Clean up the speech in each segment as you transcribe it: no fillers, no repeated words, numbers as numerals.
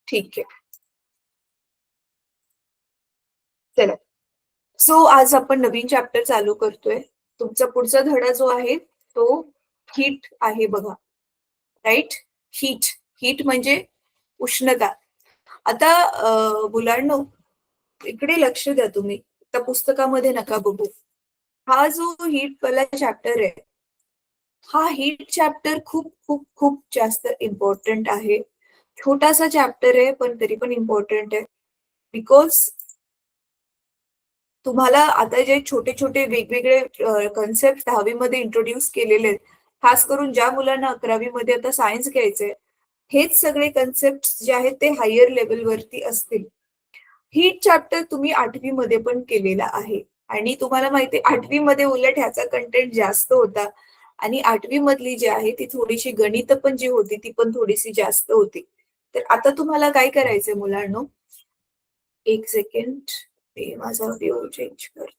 ठीक आहे. चला. सो आज आपण नवीन चॅप्टर चालू करतोय. तुमचा पुढचा धडा जो आहे तो हीट आहे बघा. राइट? हीट. हीट म्हणजे उष्णता. आता मुलांनो, इकडे लक्ष द्या तुम्ही. त्या पुस्तकामध्ये नका बघू. हा जो हीट वाला चॅप्टर आहे, हा हीट चॅप्टर खूप खूप खूप जास्त इम्पॉर्टंट आहे. छोटासा चॅप्टर आहे, पण तरी पण इम्पॉर्टंट आहे. बिकॉज तुम्हाला आता जे छोटे-छोटे वेगवेगळे कन्सेप्ट 10वी मध्ये इंट्रोड्यूस केलेले आहेत, खास करून ज्या मुलांना 11वी मध्ये आता सायन्स घ्यायचंय, हेच सगळे कन्सेप्ट्स जे आहेत ते हायर लेव्हलवरती असतील. हीट चॅप्टर तुम्ही 8वी मध्ये पण केलेला आहे आणि तुम्हाला माहिती आहे 8वी मध्ये उलट ह्याचा कंटेंट जास्त होता आणि 8वी मधली जी आहे ती थोडीशी गणित पण जी होती ती पण थोडीशी जास्त होती. तर आता तुम्हाला काय करायचंय मुलांनो, एक सेकंड मी माझा व्ह्यू चेंज करते.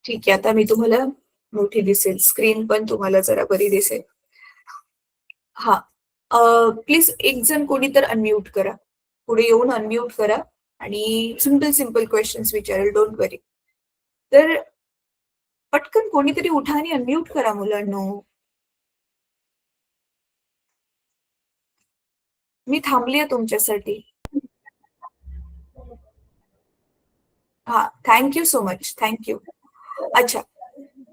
ठीक आहे, आता मी तुम्हाला मोठी दिसेल. स्क्रीन पण तुम्हाला जरा बरी दिसेल. हां. प्लीज एक जण कोणी तर अनम्यूट करा. पुढे येऊन अनम्यूट करा आणि सिंपल सिंपल क्वेशन्स विचारेल, डोंट वरी. तर पटकन कोणीतरी उठा आणि अनम्यूट करा मुलांनो. मी थांबलीये तुमच्यासाठी. हां, thank you so much. Thank you. अच्छा.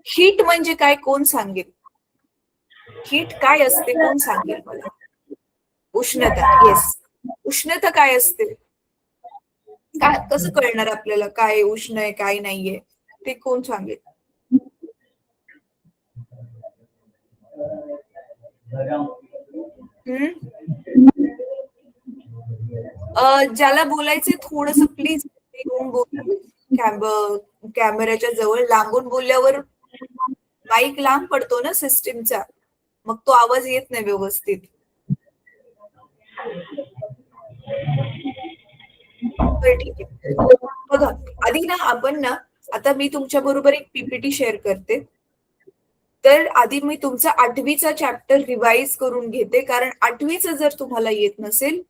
हीट म्हणजे काय कोण सांगेल? हीट काय असते कोण सांगेल मला? उष्णता. येस. उष्णता काय असते? काय कसं कळणार आपल्याला काय उष्ण आहे, काय नाहीये? ते कोण सांगेल? हं? ज्याला बोलायचंय थोडंसं प्लीज येऊन बोला. कॅमेऱ्याच्या जवळ लांबून बोलल्यावर माईक लांब पडतो ना सिस्टीमचा. मग तो आवाज येत नाही व्यवस्थित. बरं ठीक आहे. बघा, आधी ना आपण ना आता मी तुमच्या बरोबर एक पीपीटी शेअर करते. तर आधी मी तुमचा 8वीचा चॅप्टर रिवाईज करून घेते, कारण 8वीचं जर तुम्हाला येत नसेल,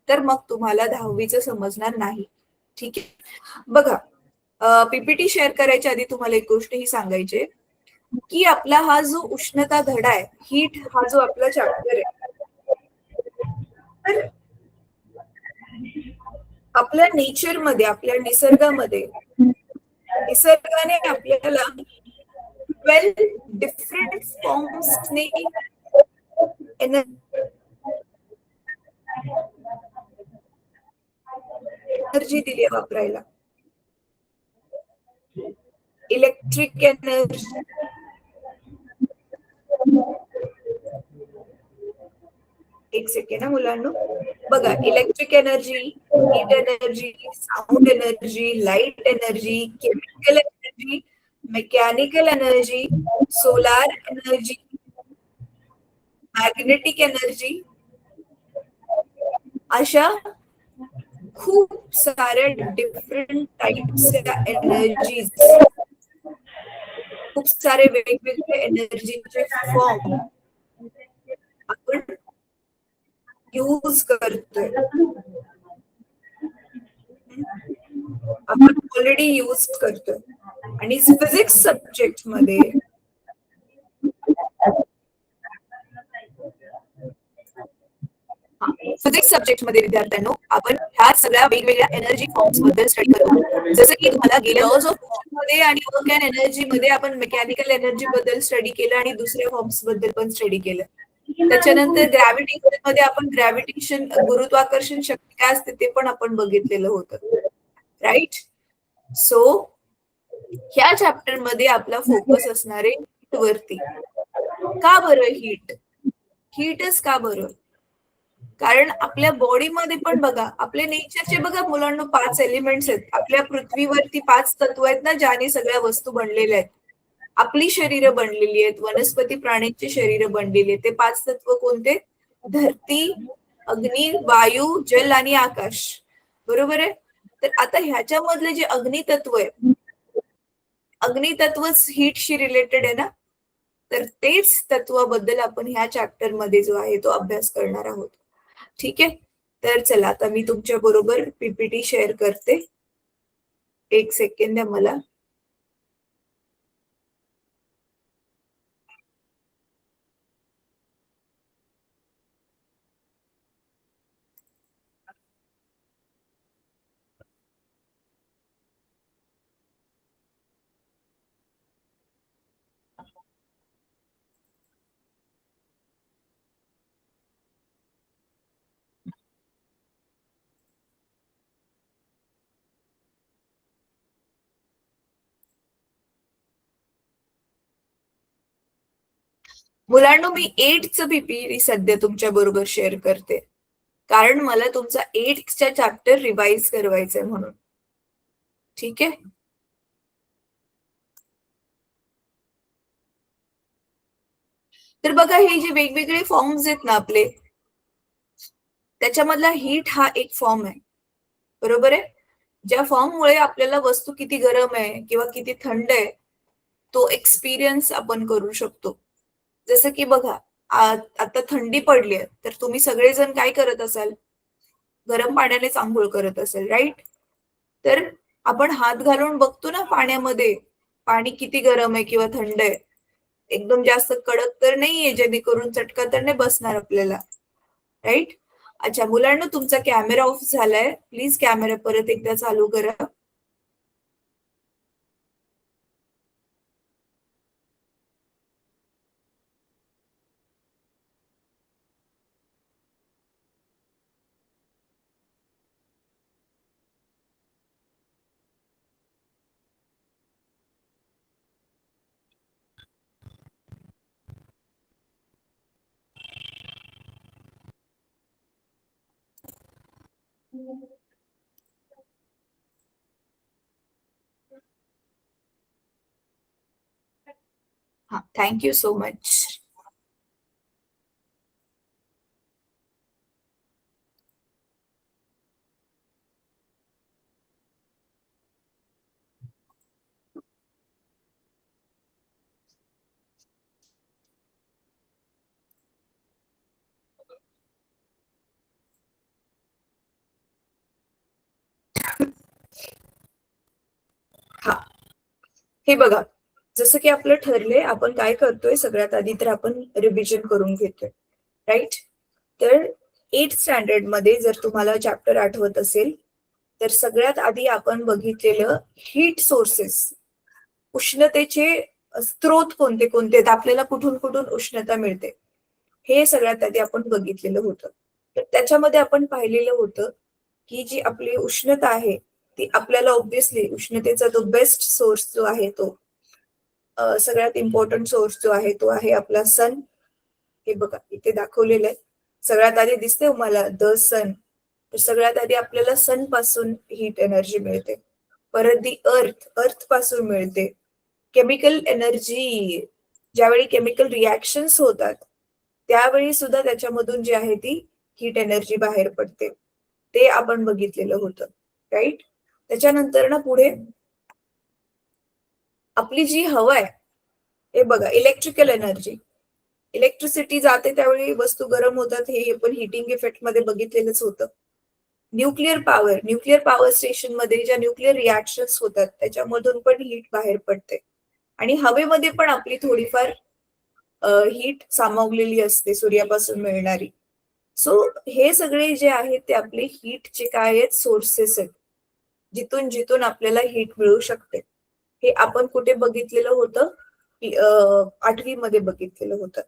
तर मग तुम्हाला 10वीचं समजणार नाही. ठीक आहे. बघा, पीपीटी शेअर करायच्या आधी तुम्हाला एक गोष्ट ही सांगायची आहे, की आपला हा जो उष्णता धडा आहे, हीट हा जो आपला चॅप्टर आहे, तर आपल्या नेचरमध्ये, आपल्या निसर्गामध्ये, निसर्गाने आपल्याला 12 डिफरंट फॉर्म्सने एनर्जी दिली आहे वापरायला. इलेक्ट्रिक एनर्जी, एक सेकंड ना मुलांनो. बघा, electric energy, heat energy, sound energy, light energy, chemical energy, mechanical energy, solar energy, magnetic energy, अशा खूप साऱ्या डिफरंट टाइप्सच्या एनर्जीज, खूप सारे वेगवेगळे एनर्जीचे फॉर्म आपण यूज करतोय. आपण ऑलरेडी यूज करतोय आणि फिजिक्स सब्जेक्ट मध्ये फिजिक्स सब्जेक्ट मध्ये विद्यार्थ्यांनो आपण ह्या सगळ्या वेगवेगळ्या एनर्जी फॉर्म्स बद्दल स्टडी करतो. जसं की तुम्हाला गेल्या लॉज ऑफ मोशन मध्ये आणि वर्क अँड एनर्जी मध्ये आपण मेकॅनिकल एनर्जी बद्दल स्टडी केलं आणि दुसऱ्या फॉर्म्स बद्दल पण स्टडी केलं. त्याच्यानंतर ग्रॅव्हिटी मध्ये आपण ग्रॅव्हिटेशन, गुरुत्वाकर्षण शक्ती काय असते ते पण आपण बघितलेलं होतं. राईट? सो ह्या चॅप्टर मध्ये आपला फोकस असणार आहे हीट वरती. का बरं हीट? हीटच का बरं? कारण आपल्या बॉडीमध्ये पण बघा, आपल्या नेचरचे बघा मुलांना 5 एलिमेंट्स आहेत. आपल्या पृथ्वीवरती 5 तत्व आहेत ना, ज्याने सगळ्या वस्तू बनलेल्या आहेत. आपली शरीरं बनलेली आहेत, वनस्पती प्राण्यांची शरीरं बनलेली आहेत. ते 5 तत्व कोणते? धरती, अग्नी, वायू, जल आणि आकाश. बरोबर आहे. तर आता ह्याच्यामधले जे अग्नितत्व आहे, अग्नितत्वच हीटशी रिलेटेड आहे ना, तर तेच तत्वाबद्दल आपण ह्या चॅप्टर मध्ये जो आहे तो अभ्यास करणार आहोत. ठीक आहे. तर चला आता मी तुमच्या बरोबर पीपीटी शेअर करते. एक सेकंड द्या मला. मुलांनो, मी 8चं पीपीटी सध्या तुमच्या बरोबर शेअर करते, कारण मला तुमचा 8च्या चॅप्टर रिवाइज करवायचंय म्हणून. ठीक आहे. तर बघा, हे जे वेगवेगळे फॉर्म्स आहेत ना आपले, त्याच्यामधला हीट हा एक फॉर्म आहे. बरोबर आहे. ज्या फॉर्ममुळे आपल्याला वस्तू किती गरम आहे किंवा किती थंड आहे तो एक्सपिरियन्स आपण करू शकतो. जसं की बघा, आता थंडी पडली आहे, तर तुम्ही सगळेजण काय करत असाल? गरम पाण्यानेच अंघोळ करत असेल, राईट? तर आपण हात घालून बघतो ना पाण्यामध्ये, पाणी किती गरम आहे किंवा थंड आहे. एकदम जास्त कडक तर नाहीये, जेणेकरून चटका तर नाही बसणार आपल्याला, राईट? अच्छा, मुलांना तुमचा कॅमेरा ऑफ झालाय. प्लीज कॅमेरा परत एकदा चालू करा. हा, थँक्यू सो मच. हा, हे बघा, जसं की आपलं ठरलंय, आपण काय करतोय सगळ्यात आधी तर आपण रिव्हिजन करून घेतोय, राईट? तर 8th स्टँडर्ड मध्ये जर तुम्हाला चॅप्टर आठवत असेल, तर सगळ्यात आधी आपण बघितलेलं हीट सोर्सेस, उष्णतेचे स्त्रोत कोणते कोणते आहेत, आपल्याला कुठून कुठून उष्णता मिळते, हे सगळ्यात आधी आपण बघितलेलं होतं. तर त्याच्यामध्ये आपण पाहिलेलं होतं की जी आपली उष्णता आहे ती आपल्याला ऑब्व्हियसली उष्णतेचा जो बेस्ट सोर्स जो आहे तो सगळ्यात इम्पॉर्टंट सोर्स जो आहे तो आहे आपला सन. हे बघा इथे दाखवलेलं आहे. सगळ्यात आधी दिसते मला द सन. तर सगळ्यात आधी आपल्याला सन पासून हीट एनर्जी मिळते. परत दी अर्थ, अर्थ पासून मिळते. केमिकल एनर्जी, ज्यावेळी केमिकल रिॲक्शन्स होतात त्यावेळी सुद्धा त्याच्यामधून जी आहे ती हीट एनर्जी बाहेर पडते. ते आपण बघितलेलं होतं, राईट? त्याच्यानंतर ना पुढे आपली जी हवा आहे, हे बघा इलेक्ट्रिकल एनर्जी, इलेक्ट्रिसिटी जाते त्यावेळी वस्तू गरम होतात, हे पण हिटिंग इफेक्ट मध्ये बघितलेलंच होतं. न्यूक्लिअर पॉवर स्टेशन मध्ये ज्या न्यूक्लिअर रिॲक्शन्स होतात त्याच्यामधून पण हीट बाहेर पडते. आणि हवेमध्ये पण आपली थोडीफार हीट सामावलेली असते सूर्यापासून मिळणारी. सो हे सगळे जे आहेत ते आपले हीटचे काय आहेत, सोर्सेस आहेत, जिथून जिथून आपल्याला हीट मिळू शकते. हे आपण कुठे बघितलेलं होतं? 8वी मध्ये बघितलेलं होतं.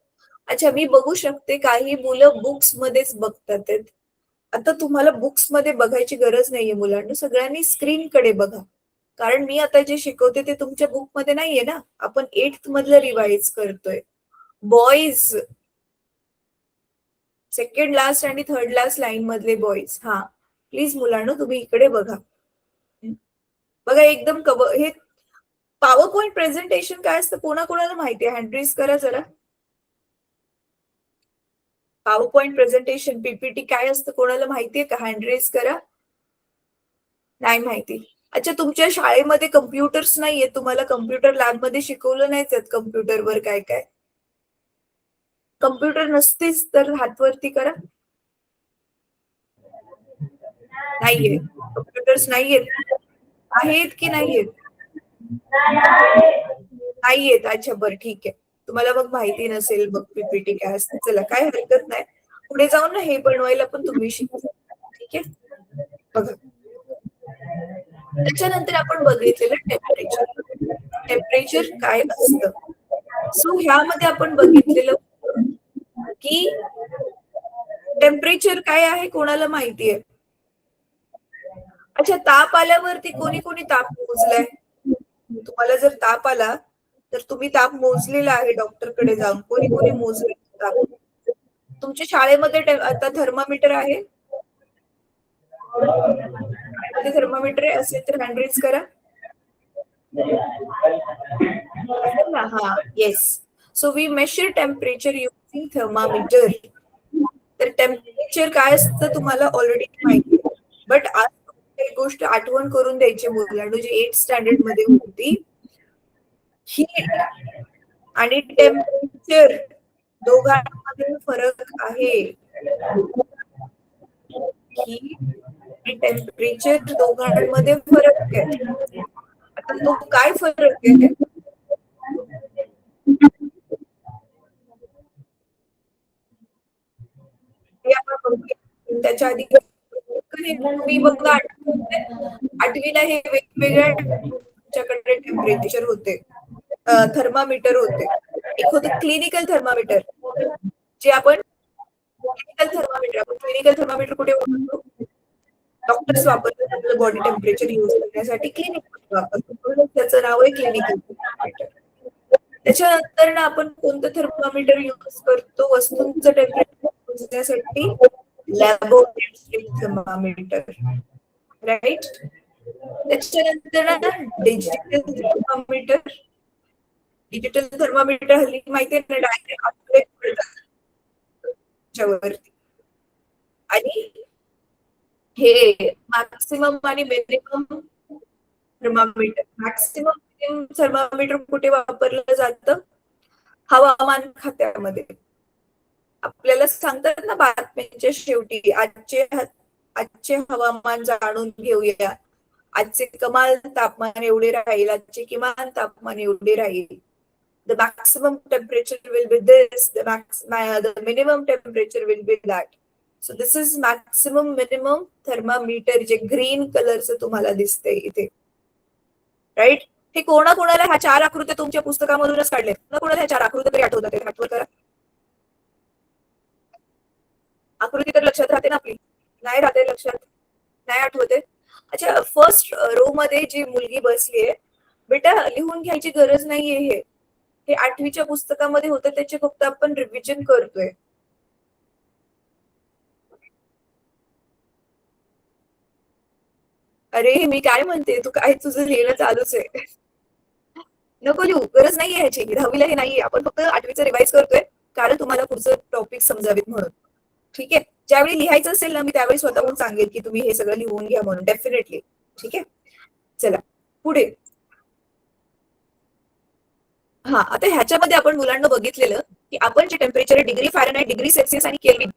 अच्छा, मी बघू शकते काही मुलं बुक्स मध्येच बघतात आहेत. आता तुम्हाला बुक्स मध्ये बघायची गरज नाहीये मुलांना, सगळ्यांनी स्क्रीन कडे बघा. कारण मी आता जे शिकवते ते तुमच्या बुक मध्ये नाहीये ना, आपण 8th मधलं रिवाइज करतोय. बॉईज, सेकंड लास्ट आणि थर्ड लास्ट लाईन मधले बॉईज. हा, प्लीज मुलांनो तुम्ही इकडे बघा. बघा एकदम हे पॉवर पॉइंट प्रेझेंटेशन काय असतं कोणाकोणाला माहिती आहे? हँड रेज करा जरा. पॉवर पॉइंट प्रेझेंटेशन पीपीटी काय असतं कोणाला माहितीये का? हँड रेज करा. नाही माहिती. अच्छा, तुमच्या शाळेमध्ये कम्प्युटर्स नाहीये, तुम्हाला कम्प्युटर लॅबमध्ये शिकवलं नाहीच कम्प्युटरवर काय काय? कम्प्युटर नसतेच तर हात वरती करा. नाहीये, कम्प्युटर्स नाहीयेत. आहेत की नाहीयेत? नाहीयेत. अच्छा, बरं ठीक आहे. तुम्हाला मग माहिती नसेल मग पीपीटी काय असते. चला, काय हरकत नाही. पुढे जाऊन ना हे बनवायला पण तुम्ही शिका. ठीक आहे? बघा. त्याच्यानंतर आपण बघितलेलं टेम्परेचर. टेम्परेचर काय असतं? सो ह्यामध्ये आपण बघितलेलं की टेम्परेचर काय आहे कोणाला माहितीये? अच्छा, ताप आल्यावरती कोणी कोणी ताप मोजलाय? तुम्हाला जर ताप आला तर तुम्ही ताप मोजलेला आहे डॉक्टरकडे जाऊन. कोणी कोणी मोजले ताप? तुमच्या शाळेमध्ये आता थर्मामीटर आहे? शाळेमध्ये थर्मामीटर आहे असेल तर हँड रेज करा. असेल ना? हा, yes. So we measure temperature using thermometer. तर टेम्परेचर काय असतं तुम्हाला ऑलरेडी माहिती आहे. बट आज एक गोष्ट आठवण करून द्यायची मुलांना जी 8th स्टँडर्ड मध्ये होती. हीट आणि टेम्परेचर दोघांमध्ये फरक आहे. हीट आणि टेम्परेचर दोघांमध्ये फरक आहे. आता तो काय फरक आहे हे आपण बघूया. त्याच्या आधी तुम्ही बघा आठवीला हे वेगवेगळ्या तुमच्याकडे टेम्परेचर होते, थर्मामीटर होते. एक होतं क्लिनिकल थर्मामीटर जे आपण क्लिनिकल थर्मामीटर कुठे वापरतो? डॉक्टर्स वापरतात आपलं बॉडी टेम्परेचर यूज करण्यासाठी क्लिनिक वापरतो म्हणून त्याचं नाव आहे क्लिनिकल थर्मामीटर. त्याच्यानंतर ना आपण कोणतं थर्मामीटर यूज करतो वस्तूंचं टेम्परेचर मोजण्यासाठी? Laboratory thermometer, right. त्याच्यानंतर ना डिजिटल थर्मामीटर. डिजिटल थर्मामीटर हल्ली माहिती आहे ना डायरेक्ट आकडे कळतात त्याच्यावरती. आणि हे मॅक्सिमम आणि minimum thermometer. Maximum minimum thermometer कुठे वापरलं जातं? हवामान खात्यामध्ये. आपल्याला सांगतात ना बातम्यांच्या शेवटी आजचे हवामान जाणून घेऊया. आजचे कमाल तापमान एवढे राहील, आजचे किमान तापमान एवढे राहील. The maximum temperature will be this, the minimum temperature will be that. So this is maximum minimum thermometer जे ग्रीन कलरचं तुम्हाला दिसतंय इथे, राईट. हे कोणाकोणाला ह्या 4 आकृत्या तुमच्या पुस्तकामधूनच काढल्या? कोणाकोणाला ह्या 4 आकृत्या तरी आठवतात? आठवत करा. आकृती तर लक्षात राहते ना आपली? नाही राहते लक्षात? नाही आठवते? अच्छा, फर्स्ट रो मध्ये जी मुलगी बसलीये, बेटा लिहून घ्यायची गरज नाहीये. हे 8वीच्या पुस्तकामध्ये होतं, त्याचे फक्त आपण रिव्हिजन करतोय. अरे मी काय म्हणते, तू काय तुझं लिहिणं चालूच आहे. नको लिहू, गरज नाहीये ह्याची. 10वीला हे नाहीये, आपण फक्त 8वीचं रिवाइज करतोय कारण तुम्हाला पुढचं टॉपिक समजावेत म्हणून. ठीक आहे. ज्यावेळी लिहायचं असेल ना मी त्यावेळी स्वतःहून सांगेल की तुम्ही हे सगळं लिहून घ्या म्हणून, डेफिनेटली. ठीक आहे. चला पुढे. हा, आता ह्याच्यामध्ये आपण मुलांना बघितलेलं की आपण जे temperature degree Fahrenheit, degree Celsius आणि केल्विन.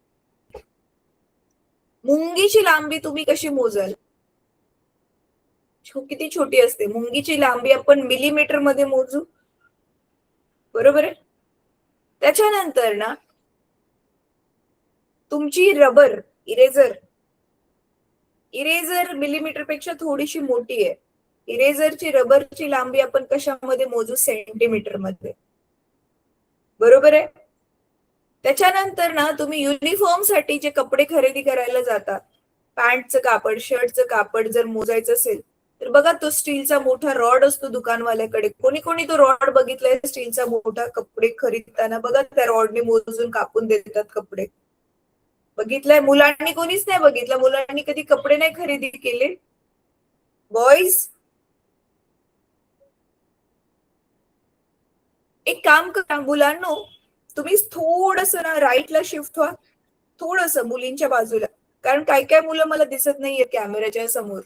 मुंगीची लांबी तुम्ही कशी मोजाल? किती छोटी असते मुंगीची लांबी? आपण मिलीमीटर मध्ये मोजू, बरोबर आहे. त्याच्यानंतर ना तुमची रबर इरेझर, इरेझर मिलीमीटर पेक्षा थोडीशी मोठी आहे. इरेझरची रबरची लांबी आपण कशामध्ये मोजू? सेंटीमीटर मध्ये, बरोबर आहे. त्याच्यानंतर ना तुम्ही युनिफॉर्म साठी जे कपडे खरेदी करायला जाता, पॅन्टचं कापड, शर्टचं कापड जर मोजायचं असेल तर बघा तो स्टीलचा मोठा रॉड असतो दुकानवाल्याकडे. कोणी कोणी तो रॉड बघितलाय स्टीलचा मोठा कपडे खरीदताना? बघा त्या रॉडने मोजून कापून देतात कपडे. बघितलंय? मुलांनी कोणीच नाही बघितलं. मुलांनी कधी कपडे नाही खरेदी केले. बॉईज एक काम करा मुलांनो, तुम्ही थोडस ना राईटला शिफ्ट व्हा. थोडस मुलींच्या बाजूला, कारण काय काय मुलं मला दिसत नाहीये कॅमेऱ्याच्या समोर.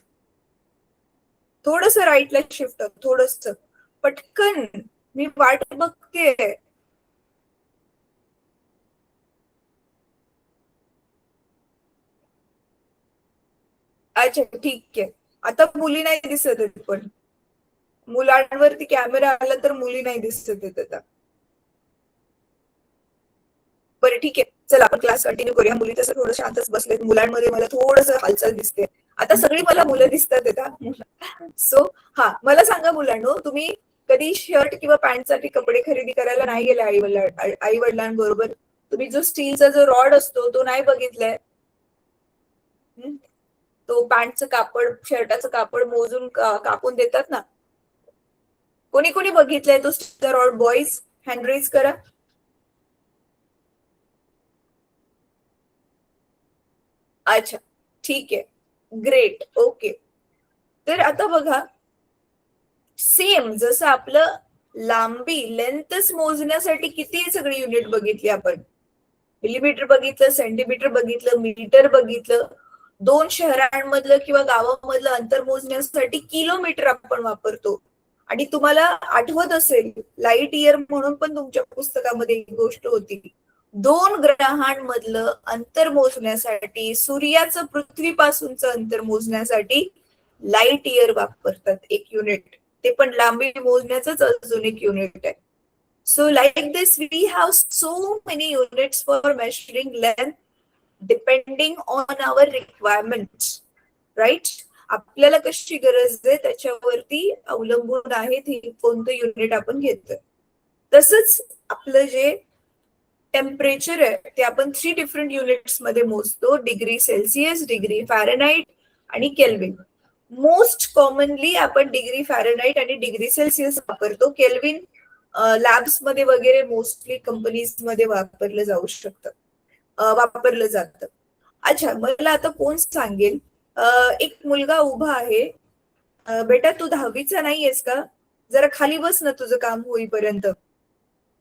थोडस राईटला शिफ्ट, थोडस पटकन, मी वाट बघते. अच्छा ठीक आहे, आता मुली नाही दिसत आहेत, पण मुलांवरती कॅमेरा आला तर मुली नाही दिसत आहेत आता. बरं ठीक आहे, चला आपण क्लास कंटिन्यू करूया. मुली तसं थोडं शांतच बसलेत, मुलांमध्ये मला थोडस हालचाल दिसते. आता सगळी मला मुलं दिसतात आता. सो हा, मला सांगा मुलांनो, तुम्ही कधी शर्ट किंवा पॅन्ट साठी कपडे खरेदी करायला नाही गेले आई वडिलांबरोबर? तुम्ही जो स्टीलचा जो रॉड असतो तो नाही बघितलाय? तो पॅन्टचं कापड, शर्टाचं कापड मोजून कापून देतात ना, कोणी कोणी बघितलंय तो स्टीलचा रॉड? बॉईज हँड रेज करा. अच्छा ठीक आहे, ग्रेट, ओके. तर आता बघा, सेम जसं आपलं लांबी लेंथच मोजण्यासाठी किती सगळी युनिट बघितली आपण, मिलीमीटर बघितलं, सेंटीमीटर बघितलं, मीटर बघितलं, दोन शहरांमधलं किंवा गावामधलं अंतर मोजण्यासाठी किलोमीटर आपण वापरतो. आणि तुम्हाला आठवत असेल, लाईट इयर म्हणून पण तुमच्या पुस्तकामध्ये एक गोष्ट होती. दोन ग्रहांमधलं अंतर मोजण्यासाठी, सूर्याचं पृथ्वीपासूनचं अंतर मोजण्यासाठी लाईट इयर वापरतात, एक युनिट. ते पण लांबी मोजण्याचंच अजून एक युनिट आहे. So like this, we have so many units for measuring length depending on our requirements, right? आपल्याला कशी गरज आहे त्याच्यावरती अवलंबून आहे ती कोणतं युनिट आपण घेतोय. तसंच आपलं जे टेम्परेचर आहे ते आपण 3 डिफरंट युनिट्स मध्ये मोजतो, डिग्री सेल्सिअस, डिग्री फॅरेनहाइट आणि केल्विन. मोस्ट कॉमनली आपण डिग्री फॅरेनहाइट आणि डिग्री सेल्सिअस वापरतो. केल्विन लॅब्स मध्ये वगैरे मोस्टली कंपनीज मध्ये वापरलं जाऊ शकतं, वापरलं जातं. अच्छा, मला आता कोण सांगेल, एक मुलगा उभा आहे, बेटा तू 10वीचा नाहीयेस का? जरा खाली बस ना तुझं काम होईपर्यंत,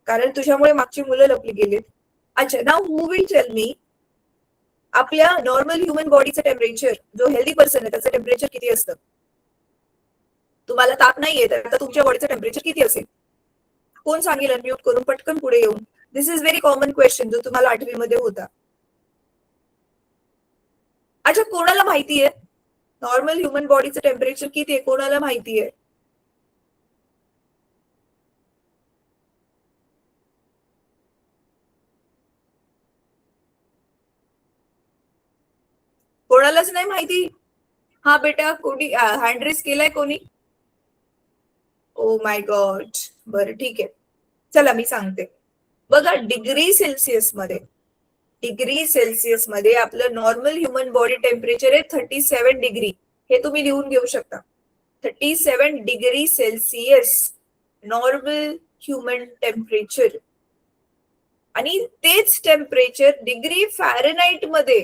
कारण तुझ्यामुळे मागची मुलं लपली गेलीत. अच्छा, नाव हू विल टेल मी, आपल्या नॉर्मल ह्युमन बॉडीचं टेम्परेचर, जो हेल्दी पर्सन आहे त्याचं टेम्परेचर किती असतं? तुम्हाला ताप नाहीये तर आता तुमच्या बॉडीचं टेम्परेचर किती असेल? कोण सांगेल अनम्यूट करून पटकन पुढे येऊन? दिस इज व्हेरी कॉमन क्वेश्चन जो तुम्हाला 8वी मध्ये होता. अच्छा, कोणाला माहितीये नॉर्मल ह्युमन बॉडीचं टेम्परेचर किती आहे? कोणाला माहितीये? कोणालाच नाही माहिती? हा बेटा, कोणी हँड रेस केलाय कोणी? Oh my God. बरं ठीक आहे, चला मी सांगते. बघा, डिग्री सेल्सिअस मध्ये आपलं नॉर्मल ह्युमन बॉडी टेम्परेचर आहे 37 डिग्री. हे तुम्ही लिहून घेऊ शकता. 37 degree Celsius normal human temperature. आणि तेच टेम्परेचर डिग्री फॅरेनहाइट मध्ये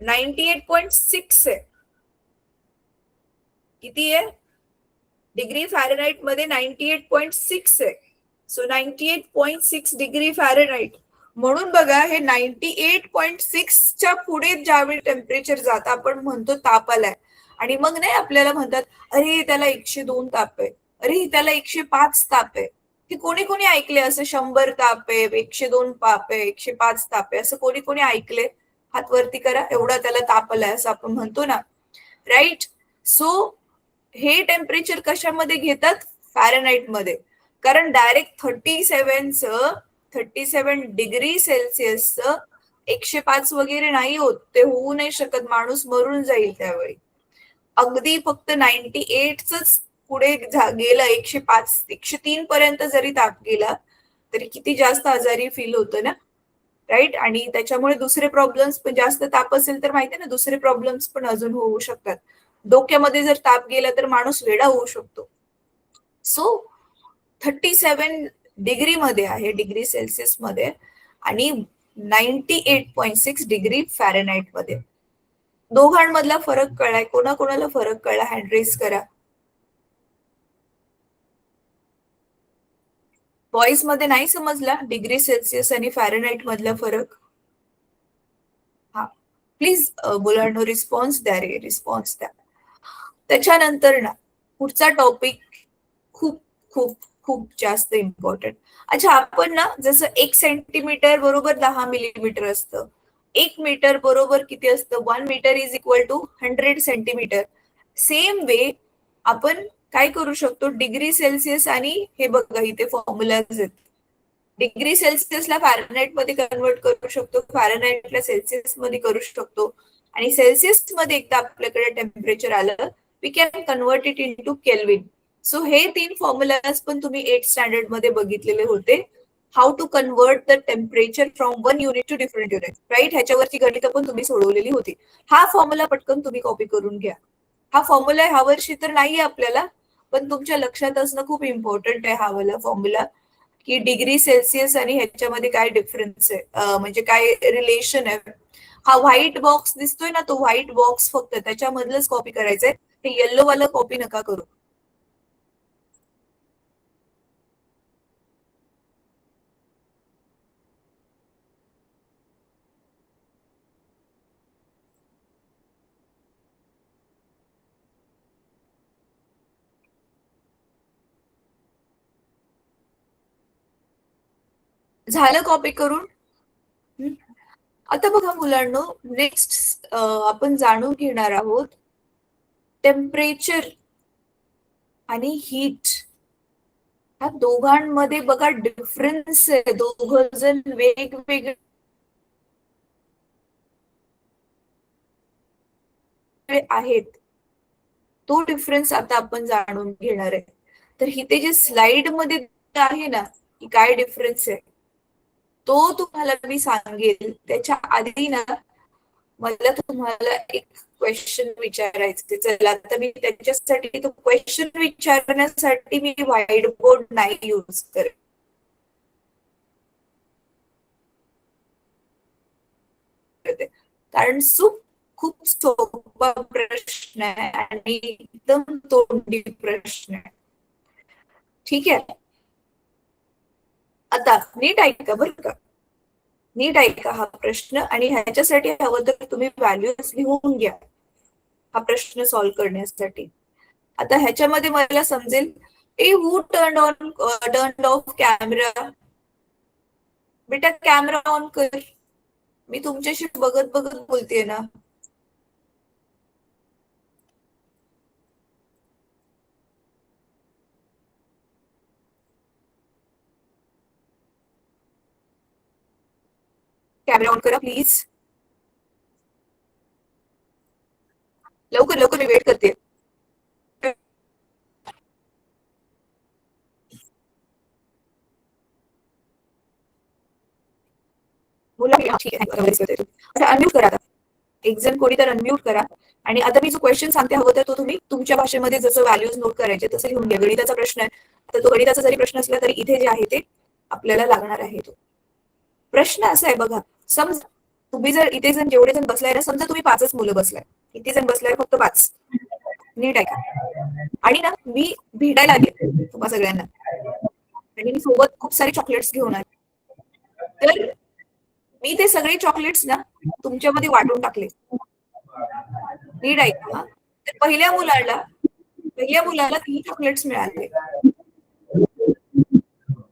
98.6 आहे. किती आहे? डिग्री फॅरेनहाइट मध्ये 98.6 आहे. So 98.6 degree Fahrenheit. म्हणून बघा, हे 98.6च्या पुढे ज्यावेळी टेम्परेचर जात आपण म्हणतो ताप आलाय. आणि मग नाही आपल्याला म्हणतात, अरे त्याला 102 ताप आहे, अरे त्याला 105 ताप आहे. की कोणी कोणी ऐकले असं 100 ताप आहे, 102 ताप आहे, 105 ताप आहे, असं कोणी कोणी ऐकले? हात वरती करा, एवढा त्याला ताप आलाय असं आपण म्हणतो ना, राईट? सो हे टेम्परेचर कशामध्ये घेतात? फॅरेनहाइट मध्ये. कारण डायरेक्ट 37 डिग्री सेल्सिअसचं 105 वगैरे नाही होत, ते होऊ नाही शकत, माणूस मरून जाईल त्यावेळी. अगदी फक्त 98च पुढे गेलं, 105 103 पर्यंत जरी ताप गेला तरी किती जास्त आजारी फील होतं ना, राईट? आणि त्याच्यामुळे दुसरे प्रॉब्लेम्स पण, जास्त ताप असेल तर माहितीये ना दुसरे प्रॉब्लेम्स पण अजून होऊ शकतात. डोक्यामध्ये जर ताप गेला तर माणूस वेडा होऊ शकतो. सो 37 डिग्री मध्ये आहे, डिग्री सेल्सिअस मध्ये, आणि 98.6 डिग्री फॅरेनहाइट मध्ये. दोघांमधला फरक कळलाय? कोणाकोणाला फरक कळला? हँड रेस करा. व्हॉइस मध्ये नाही समजला डिग्री सेल्सिअस आणि फॅरनहाइट मधला फरक? हा प्लीज मुलांनो रिस्पॉन्स द्या रे, रिस्पॉन्स द्या. त्याच्यानंतर ना पुढचा टॉपिक खूप खूप खूप जास्त इम्पॉर्टंट. अच्छा, आपण ना जसं 1 सेंटीमीटर बरोबर 10 मिलीमीटर असतं, 1 मीटर बरोबर किती असतं, 1 metre is equal to 100 centimetre. Same way आपण काय करू शकतो, डिग्री सेल्सिअस आणि हे बघा इथे फॉर्म्युलाज आहेत. डिग्री सेल्सिअसला फॅरनहाइट मध्ये कन्वर्ट करू शकतो, फॅरनहाइटला सेल्सिअस मध्ये करू शकतो, आणि सेल्सिअस मध्ये एकदा आपल्याकडे टेम्परेचर आलं we can convert it into Kelvin. So हे 3 फॉर्म्युलाज पण तुम्ही 8 स्टँडर्ड मध्ये बघितलेले होते. How to convert the temperature from 1 unit to different unit, right? ह्याच्यावरची गणितं पण तुम्ही सोडवलेली होती. हा फॉर्म्युला पटकन तुम्ही कॉपी करून घ्या. हा फॉर्म्युला ह्या वर्षी तर नाहीये आपल्याला, पण तुमच्या लक्षात असणं खूप इम्पॉर्टंट आहे हा वाला फॉर्म्युला, की डिग्री सेल्सिअस आणि ह्याच्यामध्ये काय डिफरन्स आहे, म्हणजे काय रिलेशन आहे. हा व्हाईट बॉक्स दिसतोय ना, तो व्हाईट बॉक्स फक्त त्याच्यामधलंच कॉपी करायचंय, ते येल्लो वाला कॉपी नका करू. झालं कॉपी करून? आता बघा मुलांनो, नेक्स्ट आपण जाणून घेणार आहोत टेम्परेचर आणि हीट. ह्या दोघांमध्ये बघा डिफरन्स आहे, दोघ जण वेगवेगळे आहेत. तो डिफरन्स आता आपण जाणून घेणार आहे. तर इथे जे स्लाइड मध्ये आहे ना की काय डिफरन्स आहे तो तुम्हाला मी सांगेल. त्याच्या आधी ना मला तुम्हाला एक क्वेश्चन विचारायचे. चला, आता मी त्याच्यासाठी तो क्वेश्चन विचारण्यासाठी मी व्हाईट बोर्ड नाही यूज करत, कारण खूप सोपा प्रश्न आहे आणि एकदम तोंडी प्रश्न आहे. ठीक आहे, आता नीट ऐका बरं का, नीट ऐका हा प्रश्न, आणि ह्याच्यासाठी हवं तर तुम्ही व्हॅल्यूज लिहून घ्या हा प्रश्न सॉल्व्ह करण्यासाठी. आता ह्याच्यामध्ये मला समजेल, ए हू टर्न ऑफ कॅमेरा. बेटा कॅमेरा ऑन कर, मी तुमच्याशी बघत बघत बोलतेय ना. कॅमेरा ऑन करा प्लीज, लवकर लवकर, मी वेट करते. अनम्यूट करा आता. एक जण कोणी तर अनम्यूट करा. आणि आता मी जो क्वेश्चन सांगते हवं तर तो तुम्ही तुमच्या भाषेमध्ये जसं व्हॅल्यूज नोट करायचे तसं लिहून घ्या. गणिताचा प्रश्न आहे, तर तो गणिताचा जरी प्रश्न असला तरी इथे जे आहे ते आपल्याला लागणार आहे. तो प्रश्न असा आहे बघा, समजा तुम्ही जर इथे जण जेवढे जण बसलाय ना, समजा तुम्ही 5च मुलं बसलाय, किती जण बसलाय? फक्त 5. नीट ऐका. आणि ना मी भेटायला आले तुम्हा सगळ्यांना, आणि मी सोबत खूप सारे चॉकलेट्स घेऊन आले. तर मी ते सगळे चॉकलेट्स ना तुमच्यामध्ये वाटून टाकले. नीट ऐका. तर पहिल्या मुलाला 3 चॉकलेट्स मिळाले,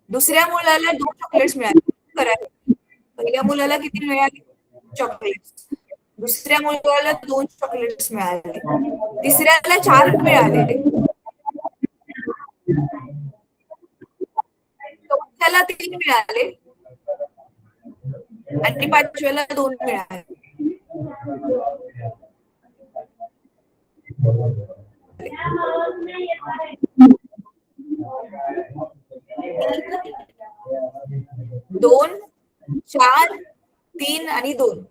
दुसऱ्या मुलाला 2 चॉकलेट्स मिळाले. करायला पहिल्या मुलाला किती मिळाले? चॉकलेट्स. दुसऱ्या मुलाला 2 चॉकलेट्स मिळाले, तिसऱ्याला 4 मिळाले, चौथ्याला 3 मिळाले, आणि 5व्याला 2 मिळाले. 2, 4, 3 आणि 2.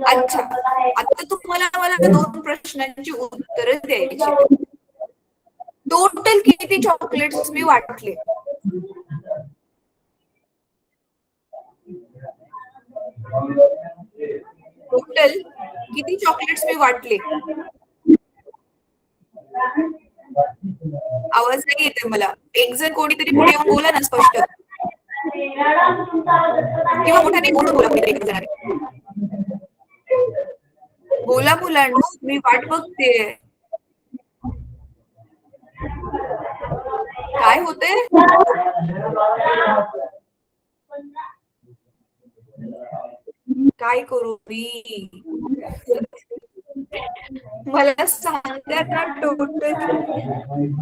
अच्छा, आता तुम्हाला मला 2 प्रश्नांची उत्तरं द्यायची. टोटल किती चॉकलेट्स मी वाटले? टोटल किती चॉकलेट्स मी वाटले? आवाज नाही येते मला. एक जण कोणीतरी पुढे येऊन बोला ना स्पष्ट, किंवा मोठ्याने बोलून बोला कोणीतरी एक जणाने. बोला मुलांनो, मी वाट बघते. काय होते? काय करू मी? मला सांगा ना, टोटल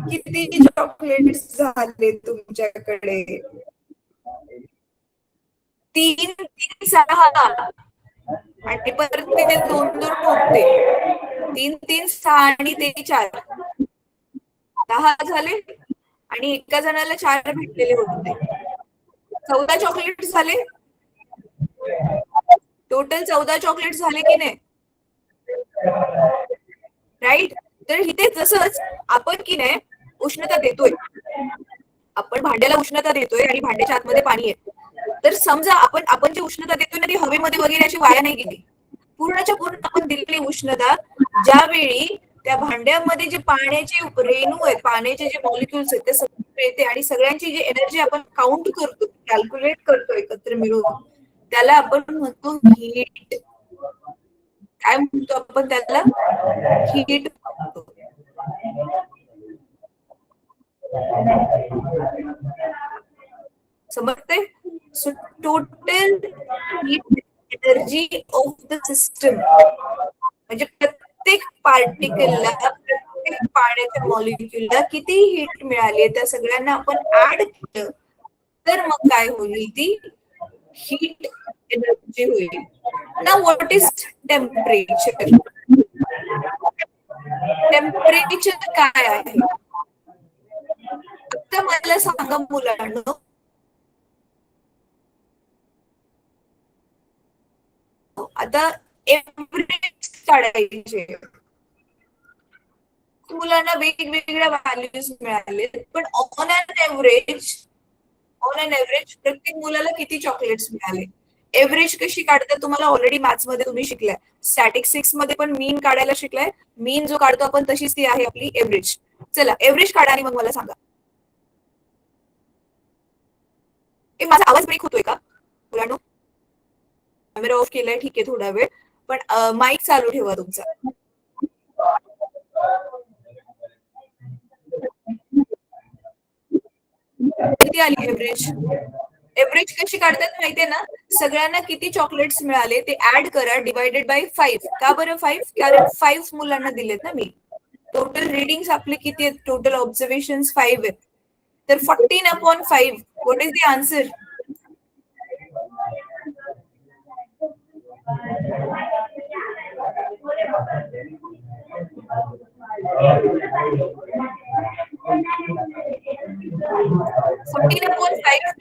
किती चॉकलेट्स झाले तुमच्याकडे? 3 3 6 आणि परत तिथे 2 होते. 3 3 6 आणि ते 4 10 झाले आणि एका जणाला 4 भेटलेले होते. 14 चॉकलेट झाले. टोटल 14 चॉकलेट झाले की नाही? राईट. तर इथे जसंच आपण की नाही उष्णता देतोय, आपण भांड्याला उष्णता देतोय आणि भांड्याच्या आतमध्ये पाणी आहे. तर समजा आपण जी उष्णता देतोय ना ती हवेमध्ये वगैरे अशी वाया नाही गेली. पूर्णच्या पूर्ण आपण दिलेली उष्णता ज्यावेळी त्या भांड्यामध्ये जे पाण्याचे रेणू आहेत, पाण्याचे जे मॉलिक्युल्स आहेत ते सगळे येते आणि सगळ्यांची जी एनर्जी आपण काउंट करतो, कॅल्क्युलेट करतो एकत्र मिळून, त्याला आपण म्हणतो हीट. काय म्हणतो आपण त्याला? हीट म्हणतो. समजते? So total heat energy of the system म्हणजे प्रत्येक पार्टिकलला, प्रत्येक पाण्याच्या मॉलिक्युलला किती हीट मिळाली त्या सगळ्यांना आपण ऍड केलं तर मग काय होईल? ती हीट एनर्जी होईल. ना व्हॉट इज टेम्परेचर? टेम्परेचर काय आहे? आता मला सांगा मुलांना, आता एव्हरेज काढायचे. मुलांना वेगवेगळ्या व्हॅल्यूज मिळाले, पण ऑन अन एव्हरेज प्रत्येक मुलाला किती चॉकलेट्स मिळाले? एव्हरेज कशी काढतात तुम्हाला ऑलरेडी मॅथ्स मध्ये तुम्ही शिकलाय. स्टॅटिस्टिक्स मध्ये पण मीन काढायला शिकलाय. मीन जो काढतो आपण तशीच ती आहे आपली एव्हरेज. चला एव्हरेज काढा आणि मग मला सांगा. माझा आवाज ब्रेक होतोय का मुलांनो? कॅमेरा ऑफ केलाय ठीक आहे थोडा वेळ, पण माईक चालू ठेवा तुमचा. किती आली एव्हरेज? एव्हरेज कशी काढतात माहितीये ना? सगळ्यांना किती चॉकलेट्स मिळाले ते ऍड करा, डिवायडेड बाय 5. का बरं 5? कारण 5 मुलांना दिलेत ना मी. टोटल रिडिंग्स आपले किती आहेत? टोटल ऑब्झर्वेशन 5 आहेत. तर 14/5 व्हॉट इज द आन्सर?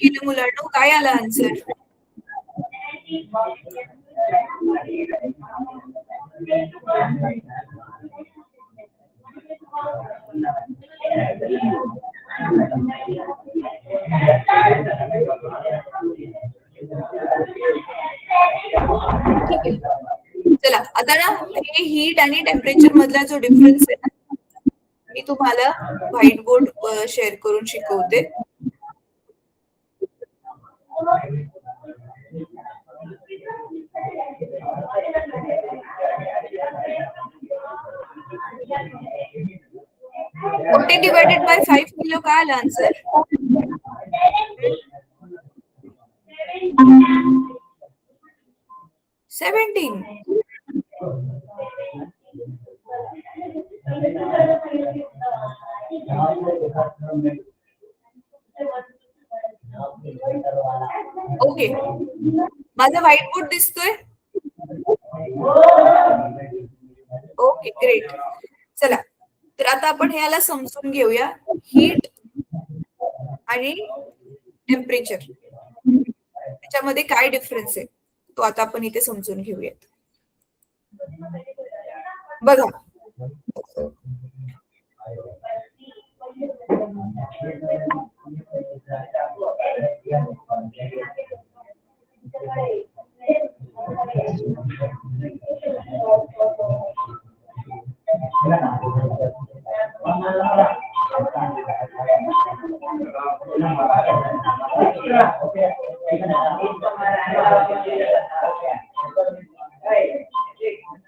केलं मुलांनो, काय आला आन्सर? ठीक आहे. चला आता ना हे हीट आणि टेम्परेचर मधला जो डिफरन्स आहे ना, मी तुम्हाला व्हाईट बोर्ड शेअर करून शिकवते. फोर्टीन डिवायडेड बाय 5 किलो काय आला आन्सर? 17. ओके, माझा व्हाईट बोर्ड दिसतोय? Okay great. चला तर आता आपण ह्याला समजून घेऊया, हीट आणि टेम्परेचर त्याच्यामध्ये काय डिफरन्स आहे तो आता आपण इथे समजून घेऊयात. बघा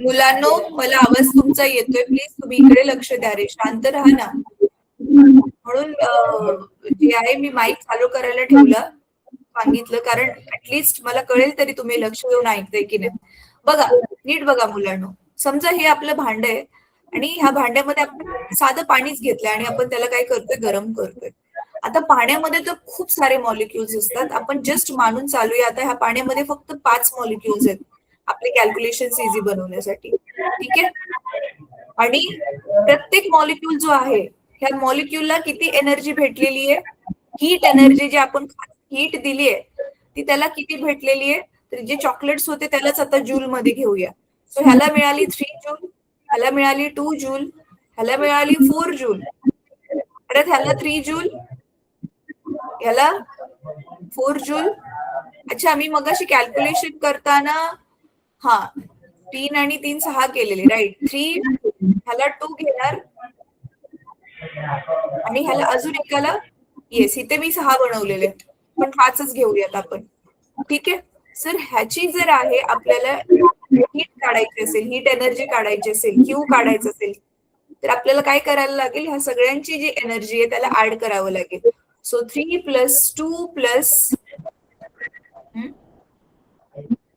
मुलांनो, मला आवाज तुमचा येतोय, प्लीज तुम्ही इकडे लक्ष द्या रे, शांत राहा ना. म्हणून जे आहे मी माईक चालू करायला ठेवलं, सांगितलं, कारण ऍटलिस्ट मला कळेल तरी तुम्ही लक्ष देऊन ऐकताय की नाही. बघा, नीट बघा मुलांनो. समजा हे आपलं भांड आहे आणि ह्या भांड्यामध्ये आपण साधं पाणीच घेतलंय आणि आपण त्याला काय करतोय, गरम करतोय. आता पाण्यामध्ये तर खूप सारे मॉलिक्युल्स असतात. आपण जस्ट मानून चालूया, आता ह्या पाण्यामध्ये फक्त 5 मॉलिक्युल्स आहेत आपले कॅल्क्युलेशन इझी बनवण्यासाठी. ठीक आहे. आणि प्रत्येक मॉलिक्यूल जो आहे, ह्या मॉलिक्यूलला किती एनर्जी भेटलेली आहे, हीट एनर्जी जी आपण हीट दिली आहे ती त्याला किती भेटलेली आहे, तर जे चॉकलेट्स होते त्यालाच आता जूल मध्ये घेऊया. सो ह्याला मिळाली 3 जूल, ह्याला मिळाली 2 जूल, ह्याला मिळाली 4 जूल, परत ह्याला 3 जूल, ह्याला 4 जूल. अच्छा, मी मगाशी कॅल्क्युलेशन करताना 3 आणि 3 6 केलेले, राईट. 3 ह्याला 2 घेणार आणि ह्याला अजून एकाला, येस, इथे मी 6 बनवलेले, पण 5च घेऊयात आपण. ठीक आहे. सर ह्याची जर आहे आपल्याला हीट काढायची असेल, हीट एनर्जी काढायची असेल, क्यू काढायचं असेल, तर आपल्याला काय करायला लागेल, ह्या सगळ्यांची जी एनर्जी आहे त्याला ऍड करावं लागेल. सो 3 + 2 +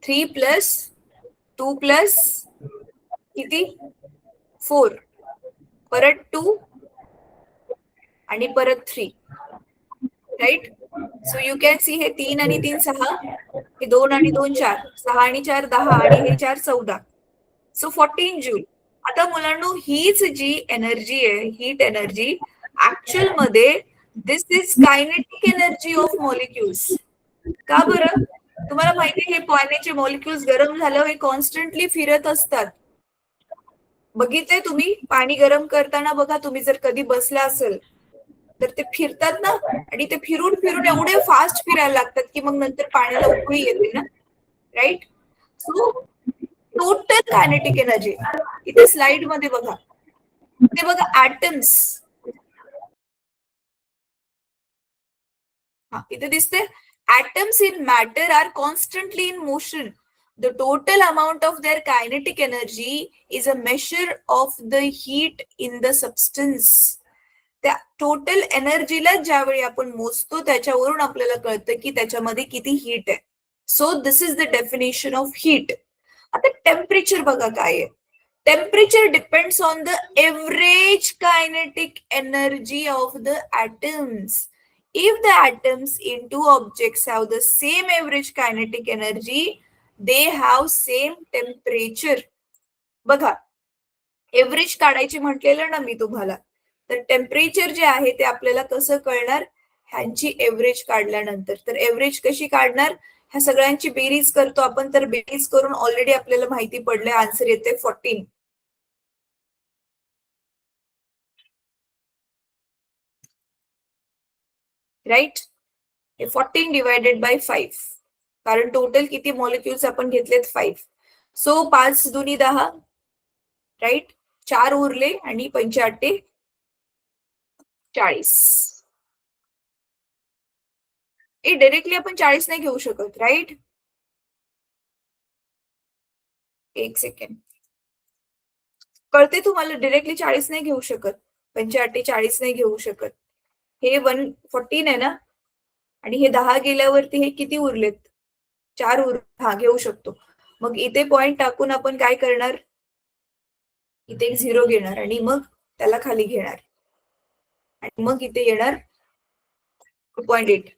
3 + 2 + किती, 4, परत 2 आणि परत 3, right. So you can see हे 3 आणि 3 6, हे 2 आणि 2 4, 6 आणि 4 10 आणि हे 4 14. So 14 joule. आता मुलांनो, हीच जी एनर्जी आहे, हीट एनर्जी, ऍक्च्युअल मध्ये this is kinetic energy of molecules. का बरं? तुम्हाला माहिती आहे, हे पाण्याचे मॉलिक्युल्स गरम झाल्यावर हे कॉन्स्टंटली फिरत असतात. बघितलंय तुम्ही, पाणी गरम करताना बघा, तुम्ही जर कधी बसला असेल तर ते फिरतात ना, आणि ते फिरून फिरून एवढे फास्ट फिरायला लागतात की मग नंतर पाण्याला उकळी येते ना, right. So total kinetic energy इथे स्लाइड मध्ये बघा, ते बघा ऍटम्स, इथे दिसते, atoms in matter are constantly in motion. The total amount of their kinetic energy is a measure of the heat in the substance. त्या टोटल एनर्जीला ज्यावेळी आपण मोजतो त्याच्यावरून आपल्याला कळतं की त्याच्यामध्ये किती हीट आहे. So this is the definition of heat. आता टेम्परेचर बघा काय आहे. Temperature depends on the average kinetic energy of the atoms. If the atoms in two objects have the same average kinetic energy, they have same temperature. बघा, average काढायची म्हटलेलं ना मी तुम्हाला, तर टेम्परेचर जे आहे ते आपल्याला कसं कळणार, ह्यांची एव्हरेज काढल्यानंतर. तर एव्हरेज कशी काढणार, ह्या सगळ्यांची बेरीज करतो आपण, तर बेरीज करून ऑलरेडी आपल्याला माहिती पडले, आन्सर येते 14. राईट. 14 डिवायडेड बाय 5, कारण टोटल किती मॉलिक्युल्स आपण घेतलेत, 5. सो 5 दुनी 10, राईट. 4 उरले आणि 5 40. डायरेक्टली आपण 40 नाही घेऊ शकत, राईट. एक सेकंड, कळते तुम्हाला, डायरेक्टली 40 नाही घेऊ शकत, 5 40 नाही घेऊ शकत. हे 114 आहे ना, आणि हे 10 गेल्यावरती हे किती उरलेत, 4 घेऊ शकतो. मग इथे पॉइंट टाकून आपण काय करणार, इथे एक 0 घेणार आणि मग त्याला खाली घेणार आणि मग इथे येणार 2.8.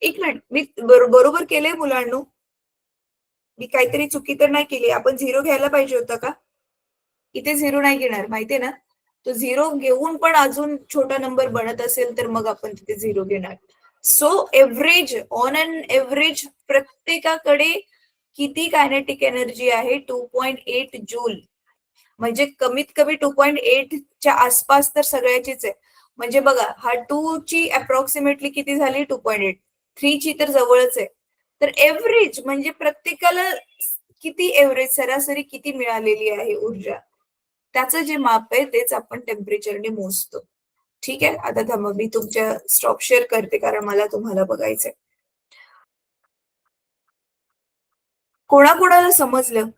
एक मिनिट, मी बरोबर केलंय मुलांनो, मी काहीतरी चुकी तर नाही केली. आपण 0 घ्यायला पाहिजे होता का, इथे 0 नाही घेणार, माहितीये ना. तो 0 घेऊन पण अजून छोटा नंबर बनत असेल तर मग आपण तिथे 0 घेणार. So average, on an average प्रत्येकाकडे किती कायनेटिक एनर्जी आहे, 2.8 जूल. म्हणजे कमीत कमी 2.8 च्या आसपास तर सगळ्याचीच आहे. म्हणजे बघा, हा 2 ची अप्रॉक्सिमेटली किती झाली, 2.8. 3 ची तर जवळच आहे. तर एव्हरेज म्हणजे प्रत्येकाला किती एव्हरेज, सरासरी किती मिळालेली आहे ऊर्जा, त्याचं जे माप आहे तेच आपण टेम्परेचरने मोजतो. ठीक आहे. आता थांबा, मी तुमच्या स्टॉप शेअर करते कारण मला तुम्हाला बघायचंय. कोणाकोणाला समजलं?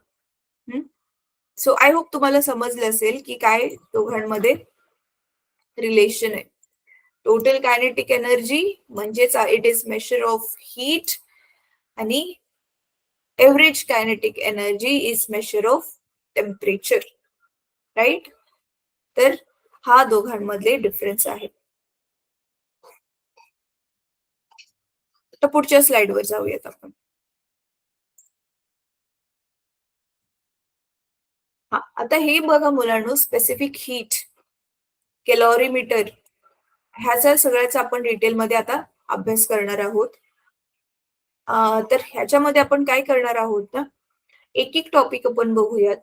सो आय होप तुम्हाला समजलं असेल की काय दोघांमध्ये रिलेशन आहे. टोटल कायनेटिक एनर्जी म्हणजेच it is measure of heat आणि average kinetic energy is measure of temperature, right? तर हा दोघांमधले डिफरन्स आहे. तर पुढच्या स्लाइडवर जाऊयात आपण. हा, आता हे बघा मुलांनो, स्पेसिफिक हीट, कॅलॉरीमीटर, ह्याचा सगळ्याचा आपण डिटेलमध्ये आता अभ्यास करणार आहोत. तर ह्याच्यामध्ये आपण काय करणार आहोत ना, एक एक टॉपिक आपण बघूयात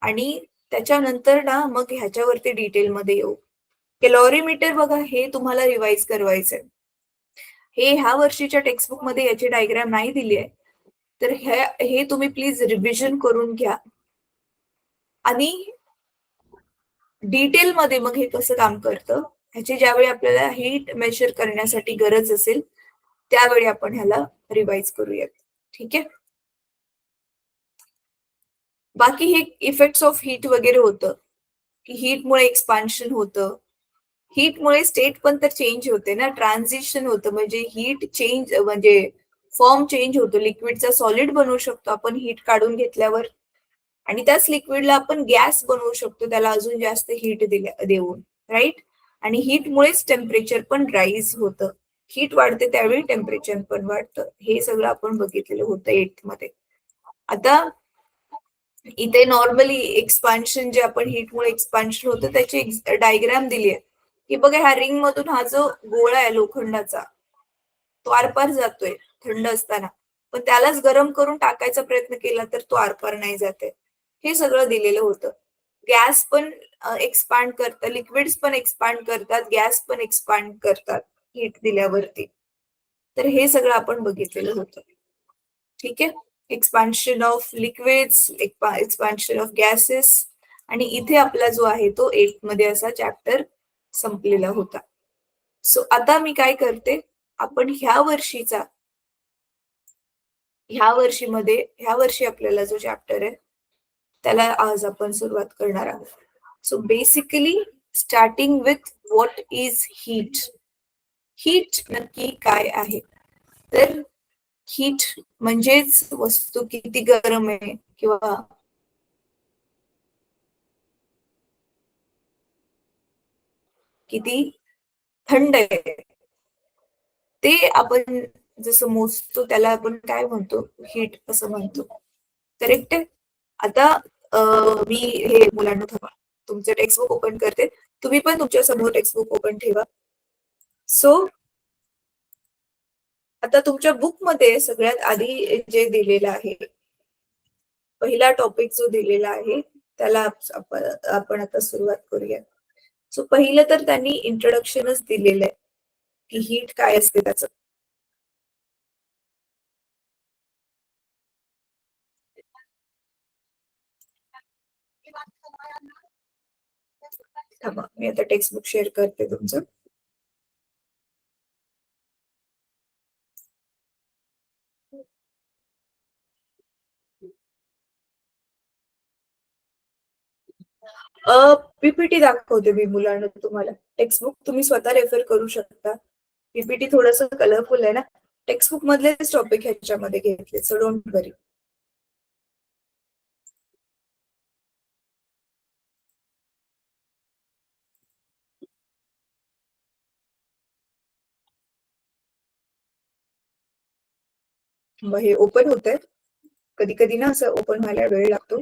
आणि त्याच्यानंतर ना मग ह्याच्यावरती डिटेलमध्ये येऊ. कॅलॉरीमीटर बघा, हे तुम्हाला रिवाइज करवायचंय. हे ह्या वर्षीच्या टेक्स्टबुक मध्ये याची डायग्राम नाही दिली आहे, तर हे तुम्ही प्लीज रिव्हिजन करून घ्या आणि डिटेलमध्ये मग हे कसं काम करतं, ह्याची ज्यावेळी आपल्याला हीट मेजर करण्यासाठी गरज असेल त्यावेळी आपण ह्याला रिवाइज करूयात. ठीक आहे. बाकी हे इफेक्ट्स ऑफ हीट वगैरे होतं, की हीटमुळे एक्सपान्शन होतं. हीटमुळे स्टेट पण तर चेंज होते ना, ट्रान्झिशन होतं, म्हणजे हीट चेंज म्हणजे फॉर्म चेंज होतो. लिक्विडचा सॉलिड बनवू शकतो आपण हीट काढून घेतल्यावर आणि त्याच लिक्विडला आपण गॅस बनवू शकतो त्याला अजून जास्त हीट देऊन, राईट? आणि हीटमुळेच टेम्परेचर पण राईज होतं. हीट वाढते त्यावेळी टेम्परेचर पण वाढतं. हे सगळं आपण बघितलेलं होतं 8th मध्ये. आता इथे नॉर्मली एक्सपान्शन जे आपण हीटमुळे एक्सपान्शन होतं त्याची डायग्राम दिली आहे, की बघा ह्या रिंग मधून हा जो गोळा आहे लोखंडाचा तो आरपार जातोय थंड असताना, पण त्यालाच गरम करून टाकायचा प्रयत्न केला तर तो आरपार नाही जाते. हे सगळं दिलेलं होतं. गॅस पण एक्सपांड करतात, लिक्विड्स पण एक्सपांड करतात, गॅस पण एक्सपांड करतात हीट दिल्यावरती. तर हे सगळं आपण बघितलेलं होतं. ठीक आहे. Expansion of liquids, expansion of gases, आणि इथे आपला जो आहे तो 8 मध्ये असा चॅप्टर संपलेला होता. सो आता मी काय करते, आपण ह्या वर्षी आपल्याला जो चॅप्टर आहे त्याला आज आपण सुरुवात करणार आहोत. So basically starting with what is heat. Heat नक्की काय आहे? तर हीट म्हणजेच वस्तू किती गरम आहे किंवा किती थंड आहे ते आपण जसं मोजतो त्याला आपण काय म्हणतो, हीट असं म्हणतो. करेक्ट आहे. आता मी हे मुलांना थांबा, तुमचं टेक्स्टबुक ओपन करते. तुम्ही पण तुमच्या समोर टेक्स्टबुक ओपन ठेवा. सो आता तुमच्या बुक मध्ये सगळ्यात आधी जे दिलेलं आहे, पहिला टॉपिक जो दिलेला आहे त्याला आपण आता सुरुवात करूया. सो पहिलं तर त्यांनी इंट्रोडक्शनच दिलेलं आहे की हीट काय असते त्याचं. थांबा, मी आता टेक्स्टबुक शेअर करते तुमचं. पीपीटी दाखवते मी मुलांना तुम्हाला. टेक्स्टबुक तुम्ही स्वतः रेफर करू शकता. पीपीटी थोडस कलरफुल आहे ना, टेक्स्टबुक मधलेच टॉपिक ह्याच्यामध्ये घेतले, सो डोंट वरी. मग हे ओपन होत आहे. कधी कधी ना असं ओपन व्हायला वेळ लागतो.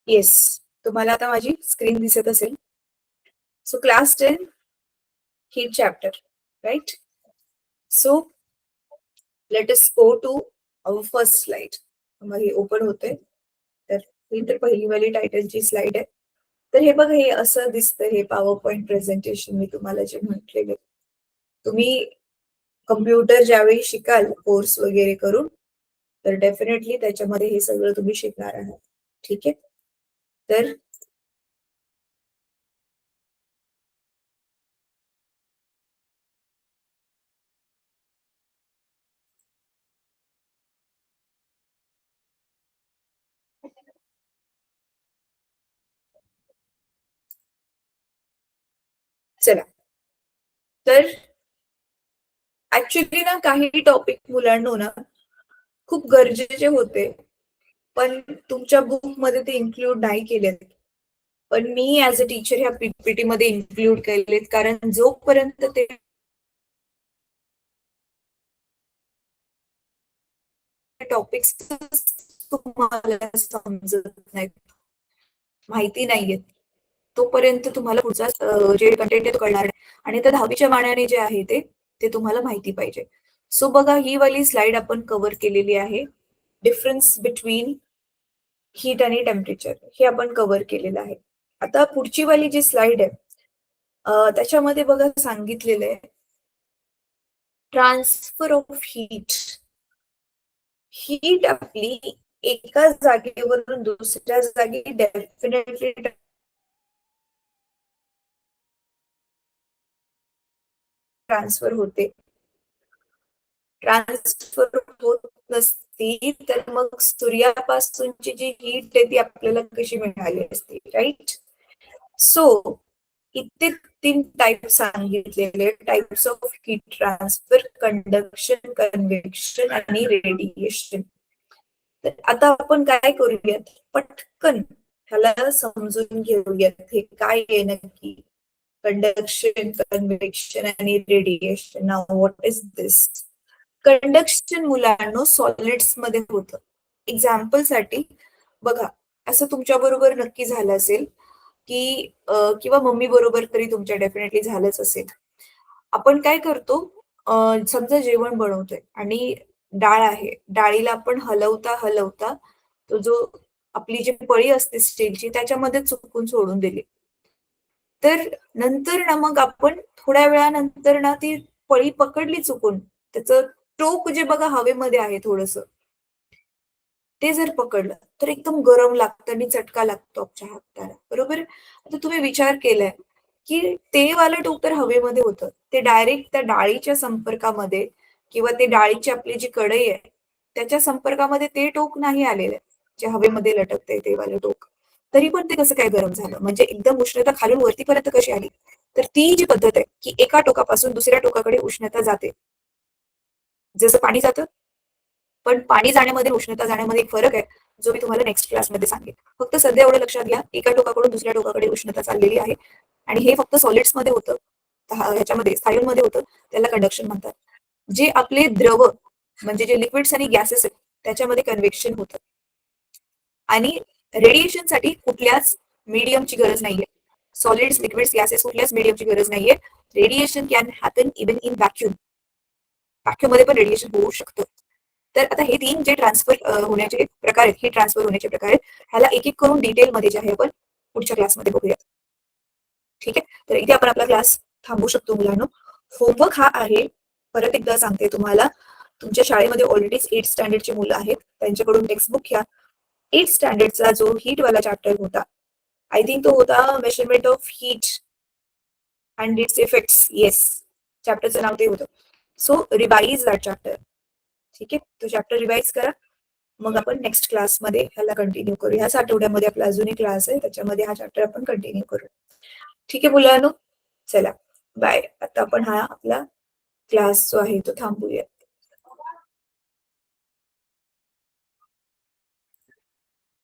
येस, तुम्हाला आता माझी स्क्रीन दिसत असेल. So class 10 heat chapter, right? So let us go to our first slide. मग हे ओपन होते. तर ही तर पहिली वाली टायटलची स्लाइड आहे. तर हे बघा, हे असं दिसतं, हे पॉवर पॉइंट प्रेझेंटेशन मी तुम्हाला जे म्हटलेले. तुम्ही कम्प्युटर ज्यावेळी शिकाल कोर्स वगैरे करून, तर डेफिनेटली त्याच्यामध्ये हे सगळं तुम्ही शिकणार आहात. ठीक आहे. तर चला. तर ऍक्च्युली ना काही टॉपिक मुलांनो ना खूप गरजेचे होते, पण तुमच्या बुकमध्ये ते इन्क्लूड नाही केलेत. पण मी ऍज अ टीचर ह्या पीपीटी मध्ये इन्क्लूड केलेत, कारण जोपर्यंत ते टॉपिक्स तुम्हाला समजत नाहीत, माहिती नाहीयेत, तोपर्यंत तुम्हाला पुढचा जे कंटेंट आहे तो कळणार नाही. आणि त्या 10वीच्या मानाने जे आहे ते तुम्हाला माहिती पाहिजे. सो बघा, ही वाली स्लाइड आपण कव्हर केलेली आहे. डिफरन्स बिटवीन हीट आणि टेम्परेचर हे आपण कव्हर केलेलं आहे. आता पुढची वाली जी स्लाइड आहे, त्याच्यामध्ये बघा सांगितलेलं आहे ट्रान्सफर ऑफ हीट. हीट आपली एका जागेवरून दुसऱ्या जागी डेफिनेटली ट्रान्सफर होते. ट्रान्सफर होत नसती तर मग सूर्यापासूनची जी हीट आहे ती आपल्याला कशी मिळाली असती, राईट? सो इथे 3 टाइप सांगितलेले, types of heat transfer: conduction, convection आणि रेडिएशन. तर आता आपण काय करूयात, पटकन ह्याला समजून घेऊयात, हे काय आहे नक्की. कंडक्शन, कन्व्हेक्शन आणि radiation. Now what is this? Conduction मुलांनो सॉलिड्स मध्ये होतं. एक्झाम्पल साठी बघा, असं तुमच्या बरोबर नक्की झालं असेल की किंवा मम्मी बरोबर तरी तुमच्या डेफिनेटली झालंच असेल. आपण काय करतो, समजा जेवण बनवतोय आणि डाळ आहे, डाळीला आपण हलवता हलवता तो जो आपली जी पळी असते स्टीलची त्याच्यामध्ये चुकून सोडून दिली. तर नंतर ना मग आपण थोड्या वेळानंतर ना ती पळी पकडली चुकून, त्याचं टोक जे बघा हवेमध्ये आहे थोडस, ते जर पकडलं तर एकदम गरम लागतं आणि चटका लागतो आपल्या हाताला, बरोबर? आता तुम्ही विचार केलाय की ते वालं टोक तर हवेमध्ये होतं, ते डायरेक्ट त्या डाळीच्या संपर्कामध्ये किंवा ते डाळीची आपली जी कढई आहे त्याच्या संपर्कामध्ये ते टोक नाही आलेलं आहे, जे हवेमध्ये लटकतंय ते वालं टोक. तरी पण ते कसं काय गरम झालं, म्हणजे एकदम उष्णता खालून वरतीपर्यंत कशी आली? तर ती जी पद्धत आहे की एका टोकापासून दुसऱ्या टोकाकडे उष्णता जाते, जसं पाणी जातं. पण पाणी जाण्यामध्ये उष्णता जाण्यामध्ये एक फरक आहे, जो मी तुम्हाला नेक्स्ट क्लासमध्ये सांगेन. फक्त सध्या एवढं लक्षात घ्या, एका टोकाकडून दुसऱ्या टोकाकडे उष्णता चाललेली आहे आणि हे फक्त सॉलिड्समध्ये होतं, ह्याच्यामध्ये स्थायूंमध्ये होतं, त्याला कंडक्शन म्हणतात. जे आपले द्रव म्हणजे जे लिक्विड्स आणि गॅसेस आहेत त्याच्यामध्ये कन्व्हेक्शन होतं. आणि रेडिएशनसाठी कुठल्याच मीडियमची गरज नाहीये. सॉलिड्स, लिक्विड्स, गॅसेस कुठल्याच मीडियमची गरज नाहीये. Radiation can happen even in vacuum. Vacuum मध्ये पण रेडिएशन होऊ शकतं. तर आता हे 3 जे ट्रान्सफर होण्याचे प्रकार आहेत, हे ट्रान्सफर होण्याचे प्रकार आहेत, ह्याला एक एक करून डिटेलमध्ये जे आहे आपण पुढच्या क्लासमध्ये बघूया. ठीक आहे. तर इथे आपण आपला क्लास थांबवू शकतो मुलांनो. होमवर्क हा आहे, परत एकदा सांगते तुम्हाला, तुमच्या शाळेमध्ये ऑलरेडी 8th स्टँडर्डची मुलं आहेत, त्यांच्याकडून टेक्स्टबुक घ्या. 8th स्टँडर्डचा जो हीट वाला चॅप्टर होता, आय थिंक तो होता measurement of heat and its effects. Yes, चॅप्टरचं नाव ते होतं. So revise that chapter. ठीक आहे, तो चॅप्टर रिवाइज करा. मग आपण नेक्स्ट क्लासमध्ये ह्याला कंटिन्यू करू. ह्याच आठवड्यामध्ये आपला अजून एक क्लास आहे, त्याच्यामध्ये हा चॅप्टर आपण कंटिन्यू करू. ठीक आहे मुलांनो, चला बाय. आता आपण हा आपला क्लास जो आहे तो थांबूया.